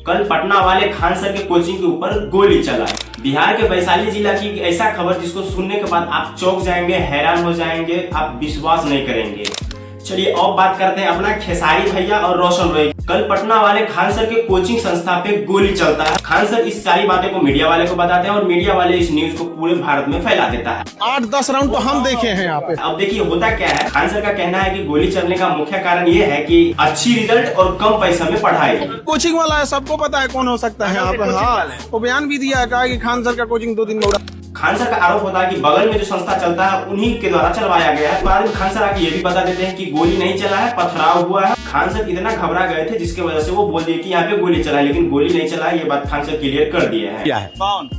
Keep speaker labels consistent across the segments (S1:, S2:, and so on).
S1: कल पटना वाले खान सर के कोचिंग के ऊपर गोली चला। बिहार के वैशाली जिला की ऐसा खबर जिसको सुनने के बाद आप चौंक जाएंगे, हैरान हो जाएंगे, आप विश्वास नहीं करेंगे। चलिए अब बात करते हैं अपना खेसारी भैया और रोशन रॉय। कल पटना वाले खान सर के कोचिंग संस्था पे गोली चलता है। खान सर इस सारी बातें को मीडिया वाले को बताते हैं और मीडिया वाले इस न्यूज को पूरे भारत में फैला देता है।
S2: 8-10 राउंड तो हम देखे हैं यहाँ पे।
S1: अब देखिए होता क्या है, खान सर का कहना है कि गोली चलने का मुख्य कारण ये है कि अच्छी रिजल्ट और कम पैसा में पढ़ाई।
S2: कोचिंग वाला है, सबको पता है कौन हो सकता है यहाँ पे। हाँ, तो बयान भी दिया है, कहा कि खान सर का कोचिंग 2 दिन में उड़ा।
S1: खान सर का आरोप होता है कि बगल में जो संस्था चलता है उन्हीं के द्वारा चलवाया गया है। बाद में खान सर आके ये भी बता देते हैं कि गोली नहीं चला है, पथराव हुआ है। खान सर इतना घबरा गए थे जिसकी वजह से वो बोल दिए कि यहाँ पे गोली चला है, लेकिन गोली नहीं चला है। ये बात खान सर क्लियर कर दिए हैं।
S2: क्या है? कौन?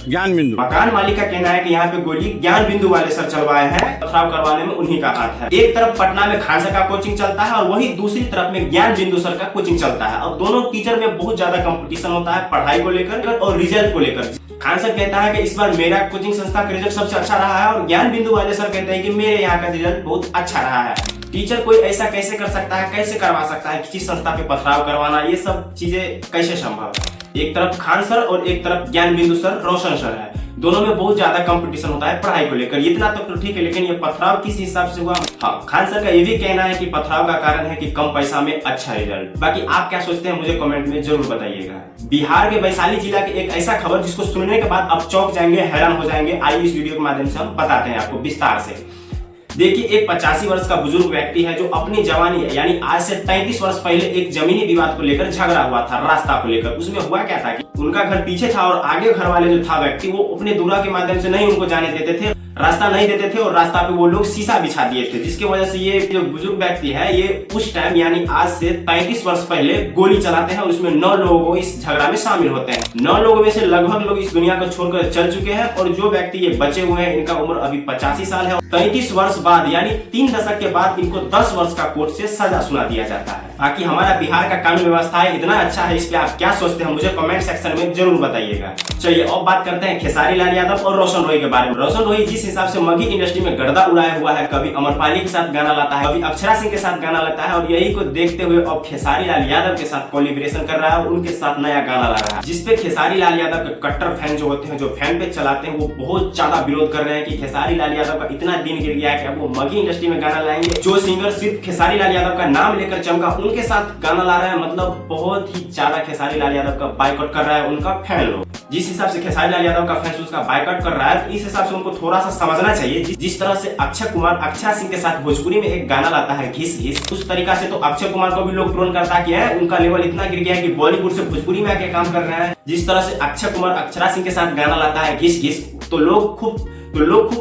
S2: ज्ञान बिंदु।
S1: मकान मालिक का कहना है कि यहाँ पे गोली ज्ञान बिंदु वाले सर चलवाए हैं, पथराव करवाने में उन्हीं का हाथ है। एक तरफ पटना में खान सर का कोचिंग चलता है और वही दूसरी तरफ में ज्ञान बिंदु सर का कोचिंग चलता है। और दोनों टीचर में बहुत ज्यादा कंपटीशन होता है पढ़ाई को लेकर और रिजल्ट को लेकर। खान सर कहता है कि इस बार मेरा कोचिंग संस्था का रिजल्ट सबसे अच्छा रहा है और ज्ञान बिंदु वाले सर कहते हैं कि मेरे यहाँ का रिजल्ट बहुत अच्छा रहा है। टीचर कोई ऐसा कैसे कर सकता है, कैसे करवा सकता है, किसी संस्था पे पथराव करवाना, ये सब चीजें कैसे संभव है। एक तरफ खान सर और एक तरफ ज्ञान बिंदु सर, रोशन सर है। दोनों में बहुत ज्यादा कंपटीशन होता है पढ़ाई को लेकर। इतना तक तो ठीक है, लेकिन ये पथराव किस हिसाब से हुआ? हाँ, खान सर का ये भी कहना है कि पथराव का कारण है कि कम पैसा में अच्छा रिजल्ट। बाकी आप क्या सोचते हैं मुझे कमेंट में जरूर बताइएगा। बिहार के वैशाली जिला की एक ऐसा खबर जिसको सुनने के बाद आप चौंक जाएंगे, हैरान हो जाएंगे। आइए इस वीडियो के माध्यम से हम बताते हैं आपको विस्तार से। देखिए, एक 85 वर्ष का बुजुर्ग व्यक्ति है जो अपनी जवानी यानी आज से 33 वर्ष पहले एक जमीनी विवाद को लेकर झगड़ा हुआ था, रास्ता को लेकर। उसमें हुआ क्या था कि उनका घर पीछे था और आगे घर वाले जो था व्यक्ति वो अपने दूल्हा के माध्यम से नहीं उनको जाने देते थे, रास्ता नहीं देते थे और रास्ता पे वो लोग शीशा बिछा दिए थे, जिसकी वजह से ये जो बुजुर्ग व्यक्ति है ये उस टाइम यानी आज से 33 वर्ष पहले गोली चलाते हैं और उसमें 9 लोग इस झगड़ा में शामिल होते हैं। 9 लोगों में से लगभग लोग इस दुनिया को छोड़कर चल चुके हैं और जो व्यक्ति ये बचे हुए हैं इनका उम्र अभी 85 साल है। 33 वर्ष बाद यानी 3 दशक के बाद इनको 10 वर्ष का कोर्ट से सजा सुना दिया जाता है। बाकी हमारा बिहार का कानून व्यवस्था है इतना अच्छा है, इस पे आप क्या सोचते हैं मुझे कमेंट सेक्शन में जरूर बताइएगा। चलिए अब बात करते हैं खेसारी लाल यादव और रोशन रॉय के बारे में। रोशन रॉय जिस हिसाब से मगी इंडस्ट्री में गर्दा उड़ाया हुआ है, कभी अमरपाली के साथ गाना लाता है, कभी अक्षरा सिंह के साथ गाना लाता है और यही को देखते हुए अब खेसारी लाल यादव के साथ कोलैबोरेशन कर रहा है और उनके साथ नया गाना ला रहा है, जिसपे खेसारी लाल यादव के कट्टर फैन जो होते हैं, जो फैन पेज चलाते हैं, वो बहुत ज्यादा विरोध कर रहे हैं कि खेसारी लाल यादव का इतना दिन गिर गया है कि अब वो मगी इंडस्ट्री में गाना लाएंगे। जो सिंगर सिर्फ खेसारी लाल यादव का नाम लेकर चमका उनके साथ गाना ला रहा है, मतलब बहुत ही ज्यादा खेसारी लाल यादव का बाइकआउट कर रहा है उनका फैन लोग। जिस हिसाब से खेसारी लाल यादव का फैंस उसका बाइकआउट कर रहा है, इस हिसाब से उनको थोड़ा सा समझना चाहिए। जिस तरह से अक्षय कुमार अक्षरा सिंह के साथ भोजपुरी में एक गाना लाता है घिस घिस, उस तरीका से तो अक्षय कुमार को भी लोग ट्रोल करता है उनका लेवल इतना गिर गया है कि बॉलीवुड से भोजपुरी में आके काम कर रहे हैं। जिस तरह से अक्षय कुमार अक्षरा सिंह के साथ गाना लाता है घिस घिस, तो लोग खूब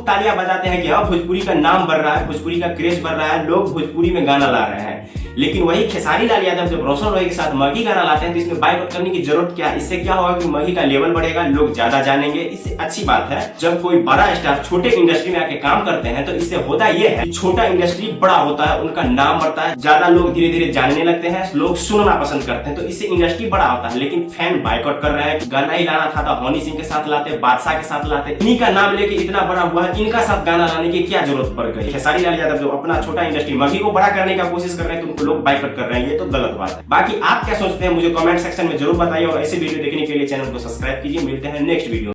S1: तालियां बजाते हैं कि हाँ भोजपुरी का नाम बढ़ रहा है, भोजपुरी का क्रेज बढ़ रहा है, लोग भोजपुरी में गाना ला रहे हैं। लेकिन वही खेसारी लाल यादव जब रोशन रॉय के साथ मगी गाना लाते हैं तो इसमें बाइकआउट करने की जरूरत क्या है? इससे क्या होगा कि मगी का लेवल बढ़ेगा, लोग ज्यादा जानेंगे। इससे अच्छी बात है जब कोई बड़ा स्टार छोटे इंडस्ट्री में आके काम करते हैं तो इससे होता यह है छोटा इंडस्ट्री बड़ा होता है, उनका नाम बढ़ता है, ज्यादा लोग धीरे धीरे जानने लगते हैं, लोग सुनना पसंद करते हैं, तो इससे इंडस्ट्री बड़ा होता है। लेकिन फैन बाइकआउट कर रहे हैं, गाना ही लाना था तो हनी सिंह के साथ लाते, बादशाह के साथ लाते, इन्हीं का नाम लेके इतना बड़ा हुआ है, इनका साथ गाना लाने की क्या जरूरत पड़ गई? खेसारी लाल यादव जो अपना छोटा इंडस्ट्री मगी को बड़ा करने का कोशिश कर रहे हैं तो उनको लोग बाइकआउट कर रहे हैं, ये तो गलत बात है। बाकी आप क्या सोचते हैं मुझे कमेंट सेक्शन में जरूर बताइए और ऐसे वीडियो देखने के लिए चैनल को सब्सक्राइब कीजिए। मिलते हैं नेक्स्ट वीडियो।